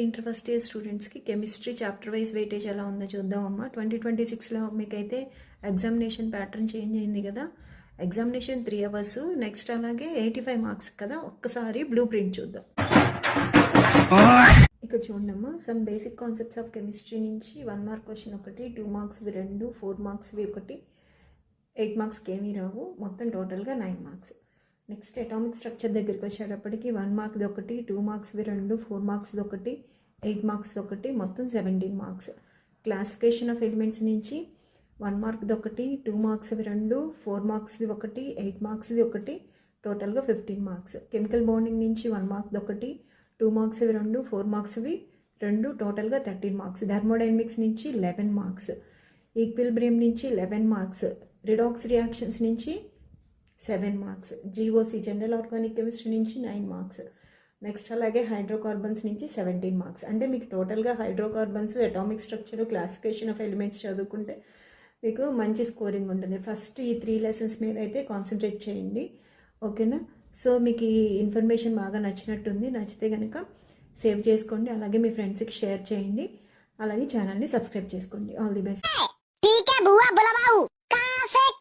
Inter first year స్టూడెంట్స్కి chemistry chapter wise weightage ఎలా ఉందో చూద్దామమ్మా. 2026లో మీకైతే ఎగ్జామినేషన్ ప్యాటర్న్ చేంజ్ అయింది కదా. ఎగ్జామినేషన్ 3 అవర్స్, నెక్స్ట్ అలాగే 85 మార్క్స్ కదా. ఒక్కసారి బ్లూ ప్రింట్ చూద్దాం. ఇక్కడ చూడమ్మా, some basic concepts of chemistry నుంచి 1 మార్క్ క్వశ్చన్ ఒకటి, 2 మార్క్స్వి 2, 4 మార్క్స్వి ఒకటి, 8 మార్క్స్కి ఏమీ రావు, మొత్తం టోటల్గా 9 మార్క్స్. నెక్స్ట్ అటామిక్ స్ట్రక్చర్ దగ్గరికి వచ్చేటప్పటికి 1 మార్క్ది ఒకటి, 2 మార్క్స్వి 2, 4 మార్క్స్ది ఒకటి, 8 మార్క్స్ది ఒకటి, మొత్తం 17 మార్క్స్. క్లాసిఫికేషన్ ఆఫ్ ఎలిమెంట్స్ నుంచి 1 మార్క్ది ఒకటి, 2 మార్క్స్వి 2, 4 మార్క్స్ది ఒకటి, 8 మార్క్స్ది ఒకటి, టోటల్గా 15 మార్క్స్. కెమికల్ బాండింగ్ నుంచి 1 మార్క్ది ఒకటి, 2 మార్క్స్వి 2, 4 మార్క్స్వి 2, టోటల్గా 13 మార్క్స్. థర్మోడైనమిక్స్ నుంచి 11 మార్క్స్. ఈక్విలిబ్రియం నుంచి 11 మార్క్స్. రిడాక్స్ రియాక్షన్స్ నుంచి 7 marks. GOC general organic chemistry నుంచి 9 మార్క్స్. నెక్స్ట్ అలాగే హైడ్రోకార్బన్స్ నుంచి 17 మార్క్స్. అంటే మీకు టోటల్గా hydrocarbons, atomic structure, classification of elements చదువుకుంటే మీకు మంచి స్కోరింగ్ ఉంటుంది. ఫస్ట్ ఈ 3 లెసన్స్ మీద అయితే కాన్సన్ట్రేట్ చేయండి, ఓకేనా. సో మీకు ఈ ఇన్ఫర్మేషన్ బాగా నచ్చినట్టుంది. నచ్చితే కనుక సేవ్ చేసుకోండి, అలాగే మీ ఫ్రెండ్స్కి షేర్ చేయండి, అలాగే ఛానల్ని సబ్స్క్రైబ్ చేసుకోండి. All the best.